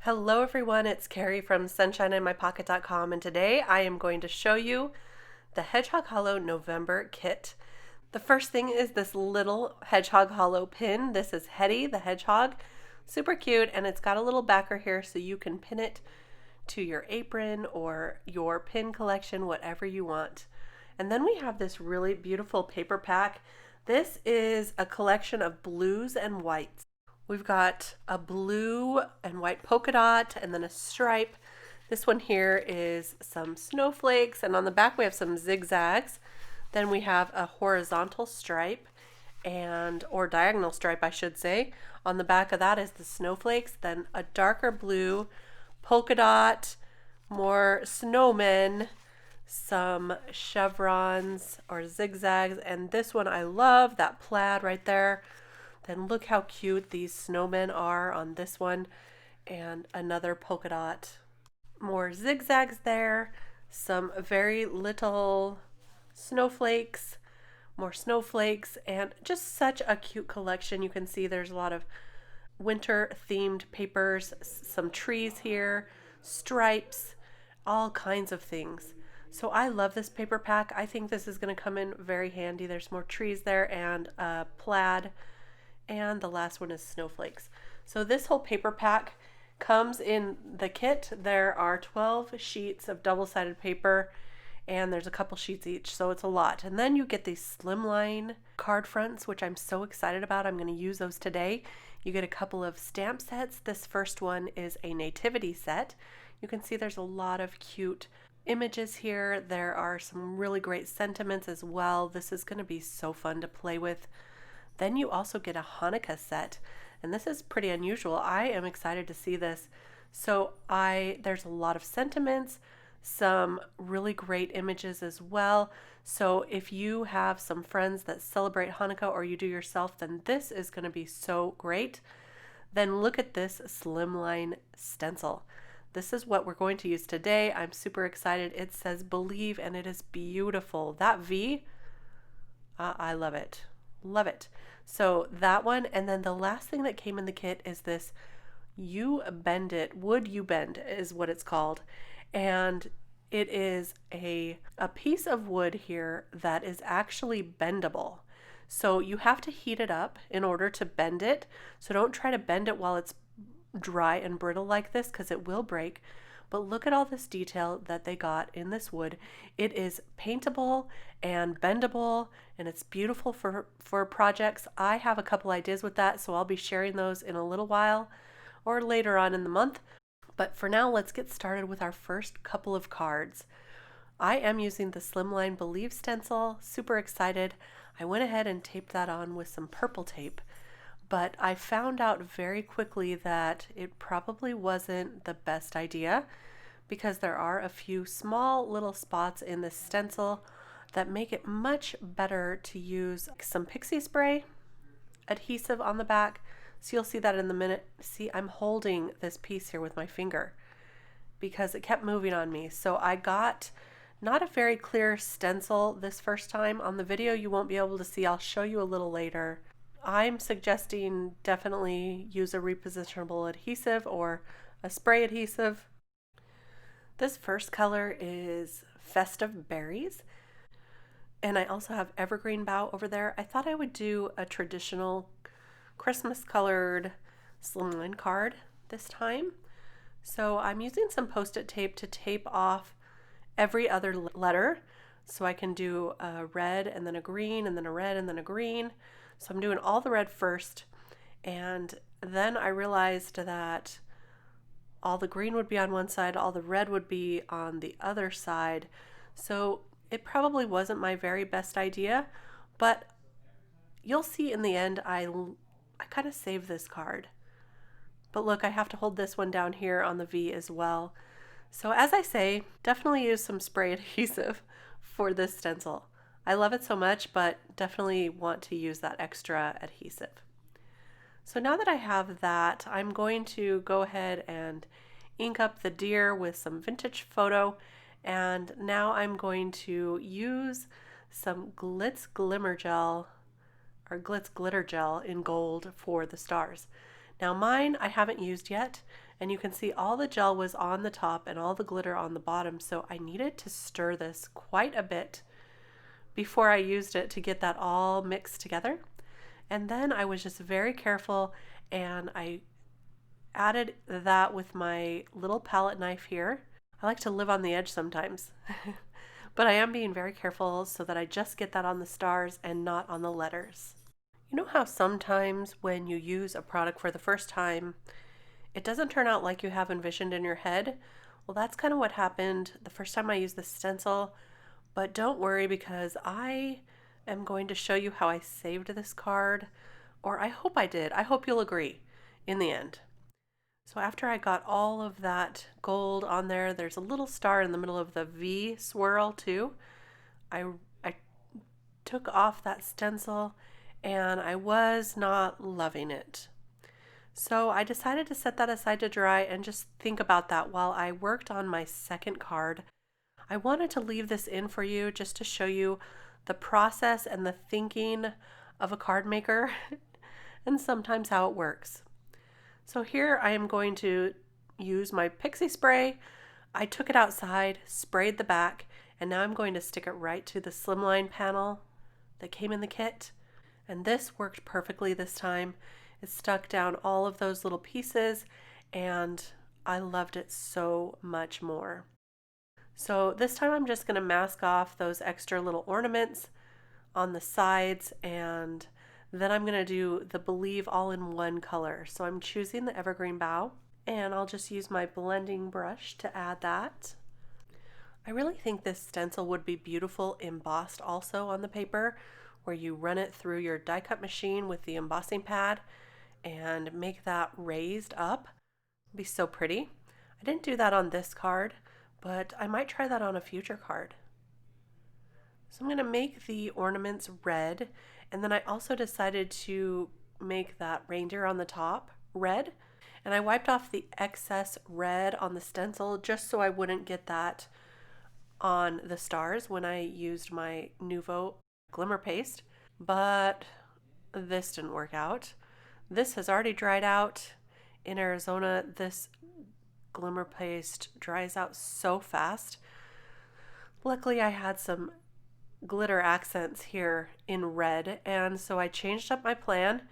Hello everyone, it's Kari from sunshineinmypocket.com, and today I am going to show you the Hedgehog Hollow November kit. The first thing is this little Hedgehog Hollow pin. This is Hetty the Hedgehog. Super cute, and it's got a little backer here so you can pin it to your apron or your pin collection, whatever you want. And then we have this really beautiful paper pack. This is a collection of blues and whites. We've got a blue and white polka dot and then a stripe. This one here is some snowflakes, and on the back we have some zigzags. Then we have a horizontal stripe or diagonal stripe, I should say. On the back of that is the snowflakes, then a darker blue polka dot, more snowmen, some chevrons or zigzags, and this one I love, that plaid right there. Then look how cute these snowmen are on this one, and another polka dot. More zigzags there, some very little snowflakes, more snowflakes, and just such a cute collection. You can see there's a lot of winter themed papers, some trees here, stripes, all kinds of things. So I love this paper pack. I think this is going to come in very handy. There's more trees there and a plaid. And the last one is snowflakes. So this whole paper pack comes in the kit. There are 12 sheets of double-sided paper, and there's a couple sheets each, so it's a lot. And then you get these Slimline card fronts, which I'm so excited about. I'm going to use those today. You get a couple of stamp sets. This first one is a nativity set. You can see there's a lot of cute images here. There are some really great sentiments as well. This is going to be so fun to play with. Then you also get a Hanukkah set, and this is pretty unusual. I am excited to see this. So there's a lot of sentiments, some really great images as well. So if you have some friends that celebrate Hanukkah or you do yourself, then this is going to be so great. Then look at this Slimline Stencil. This is what we're going to use today. I'm super excited. It says Believe, and it is beautiful. That V, I love it. Love it. So that one, and then the last thing that came in the kit is this You Bend It, Wood You Bend is what it's called. And it is a piece of wood here that is actually bendable. So you have to heat it up in order to bend it. So don't try to bend it while it's dry and brittle like this, because it will break. But look at all this detail that they got in this wood. It is paintable and bendable, and it's beautiful for projects. I have a couple ideas with that, so I'll be sharing those in a little while or later on in the month. But for now, let's get started with our first couple of cards. I am using the Slimline Believe Stencil. Super excited. I went ahead and taped that on with some purple tape. But I found out very quickly that it probably wasn't the best idea, because there are a few small little spots in this stencil that make it much better to use some Pixie spray adhesive on the back. So you'll see that in a minute. See, I'm holding this piece here with my finger because it kept moving on me. So I got not a very clear stencil this first time. On the video you won't be able to see. I'll show you a little later. I'm suggesting definitely use a repositionable adhesive or a spray adhesive. This first color is Festive Berries, and I also have Evergreen Bough over there. I thought I would do a traditional Christmas colored slimline card this time. So I'm using some post-it tape to tape off every other letter, so I can do a red and then a green and then a red and then a green. So I'm doing all the red first, and then I realized that all the green would be on one side, all the red would be on the other side. So it probably wasn't my very best idea, but you'll see in the end I kind of saved this card. But look, I have to hold this one down here on the V as well. So as I say, definitely use some spray adhesive for this stencil. I love it so much, but definitely want to use that extra adhesive. So now that I have that, I'm going to go ahead and ink up the deer with some vintage photo, and now I'm going to use some Glitz Glimmer Gel or Glitz Glitter Gel in gold for the stars. Now mine I haven't used yet, and you can see all the gel was on the top and all the glitter on the bottom, so I needed to stir this quite a bit before I used it to get that all mixed together. And then I was just very careful, and I added that with my little palette knife here. I like to live on the edge sometimes. But I am being very careful so that I just get that on the stars and not on the letters. You know how sometimes when you use a product for the first time, it doesn't turn out like you have envisioned in your head? Well, that's kind of what happened the first time I used this stencil. But don't worry, because I am going to show you how I saved this card, or I hope I did. I hope you'll agree in the end. So after I got all of that gold on there, there's a little star in the middle of the V swirl too. I took off that stencil and I was not loving it. So I decided to set that aside to dry and just think about that while I worked on my second card. I wanted to leave this in for you just to show you the process and the thinking of a card maker and sometimes how it works. So here I am going to use my Pixie spray. I took it outside, sprayed the back, and now I'm going to stick it right to the Slimline panel that came in the kit. And this worked perfectly this time. It stuck down all of those little pieces, and I loved it so much more. So this time I'm just going to mask off those extra little ornaments on the sides, and then I'm going to do the Believe all-in-one color. So I'm choosing the evergreen bough, and I'll just use my blending brush to add that. I really think this stencil would be beautiful embossed also on the paper, where you run it through your die cut machine with the embossing pad and make that raised up. It'd be so pretty. I didn't do that on this card, but I might try that on a future card. So I'm going to make the ornaments red, and then I also decided to make that reindeer on the top red, and I wiped off the excess red on the stencil just so I wouldn't get that on the stars when I used my Nuvo glimmer paste, but this didn't work out. This has already dried out. In Arizona, this glimmer paste dries out so fast. Luckily, I had some glitter accents here in red, and so I changed up my plan,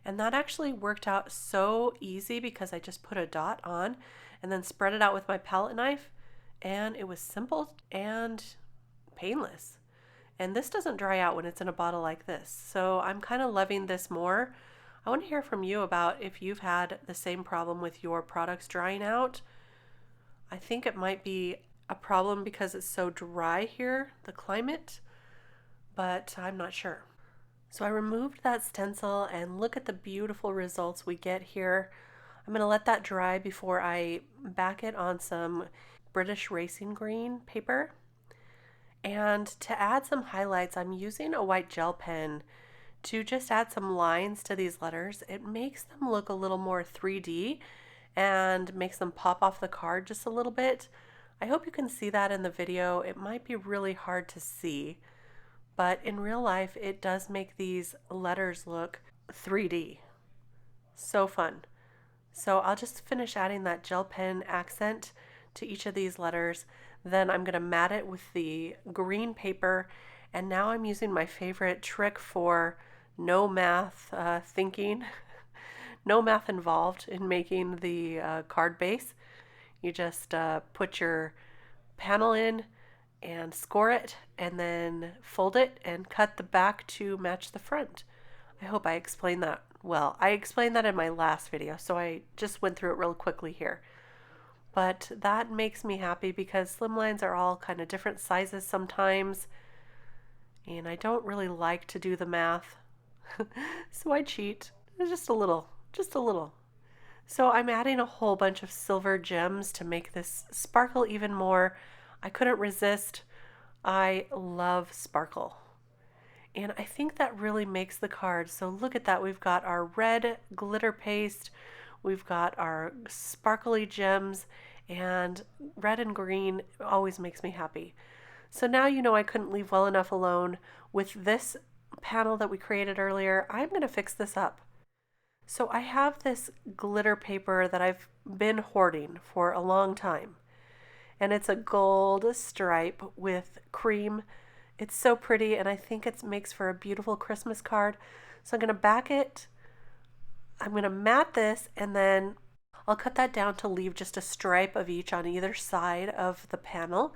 and that actually worked out so easy because I just put a dot on and then spread it out with my palette knife, and it was simple and painless. And this doesn't dry out when it's in a bottle like this, so I'm kind of loving this more. I want to hear from you about if you've had the same problem with your products drying out. I think it might be a problem because it's so dry here, the climate, but I'm not sure. So I removed that stencil, and look at the beautiful results we get here. I'm going to let that dry before I back it on some British Racing Green paper. And to add some highlights, I'm using a white gel pen to just add some lines to these letters. It makes them look a little more 3D and makes them pop off the card just a little bit. I hope you can see that in the video. It might be really hard to see, but in real life, it does make these letters look 3D. So fun. So I'll just finish adding that gel pen accent to each of these letters. Then I'm going to mat it with the green paper. And now I'm using my favorite trick for no math thinking, no math involved in making the card base. You just put your panel in and score it, and then fold it and cut the back to match the front. I hope I explained that well. I explained that in my last video, so I just went through it real quickly here. But that makes me happy because slimlines are all kind of different sizes sometimes, and I don't really like to do the math, so I cheat just a little, So I'm adding a whole bunch of silver gems to make this sparkle even more. I couldn't resist. I love sparkle. And I think that really makes the card. So look at that. We've got our red glitter paste. We've got our sparkly gems, and red and green always makes me happy. So now you know I couldn't leave well enough alone with this panel that we created earlier. I'm going to fix this up. So I have this glitter paper that I've been hoarding for a long time. And it's a gold stripe with cream. It's so pretty, and I think it makes for a beautiful Christmas card. So I'm going to back it. I'm going to mat this, and then I'll cut that down to leave just a stripe of each on either side of the panel.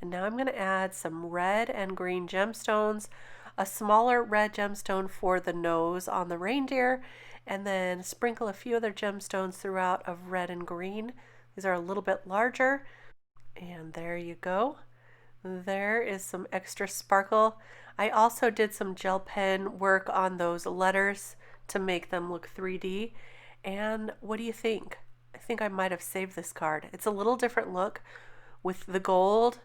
And now I'm going to add some red and green gemstones, a smaller red gemstone for the nose on the reindeer, and then sprinkle a few other gemstones throughout of red and green. These are a little bit larger. And there you go. There is some extra sparkle. I also did some gel pen work on those letters to make them look 3D. And what do you think? I think I might have saved this card. It's a little different look with the gold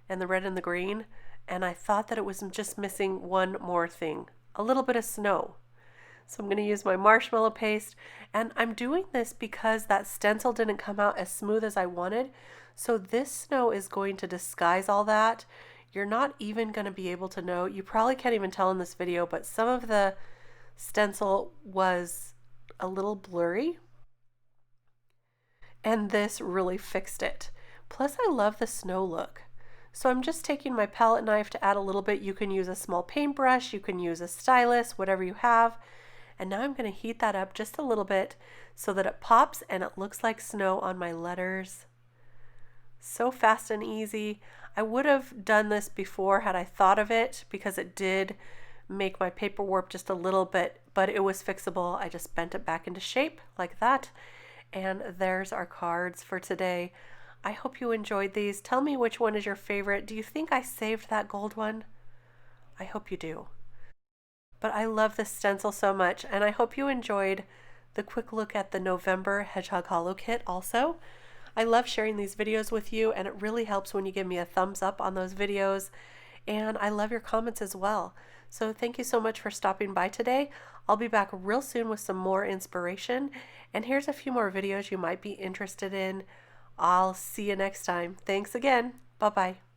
and the red and the green. And I thought that it was just missing one more thing, a little bit of snow. So I'm going to use my marshmallow paste, and I'm doing this because that stencil didn't come out as smooth as I wanted. So this snow is going to disguise all that. You're not even going to be able to know. You probably can't even tell in this video, but some of the stencil was a little blurry, and this really fixed it. Plus, I love the snow look. So I'm just taking my palette knife to add a little bit. You can use a small paintbrush, you can use a stylus, whatever you have. And now I'm going to heat that up just a little bit so that it pops and it looks like snow on my letters. So fast and easy. I would have done this before had I thought of it, because it did make my paper warp just a little bit, but it was fixable. I just bent it back into shape like that. And there's our cards for today. I hope you enjoyed these. Tell me which one is your favorite. Do you think I saved that gold one? I hope you do. But I love this stencil so much, and I hope you enjoyed the quick look at the November Hedgehog Hollow kit also. I love sharing these videos with you, and it really helps when you give me a thumbs up on those videos, and I love your comments as well. So thank you so much for stopping by today. I'll be back real soon with some more inspiration, and here's a few more videos you might be interested in. I'll see you next time. Thanks again. Bye-bye.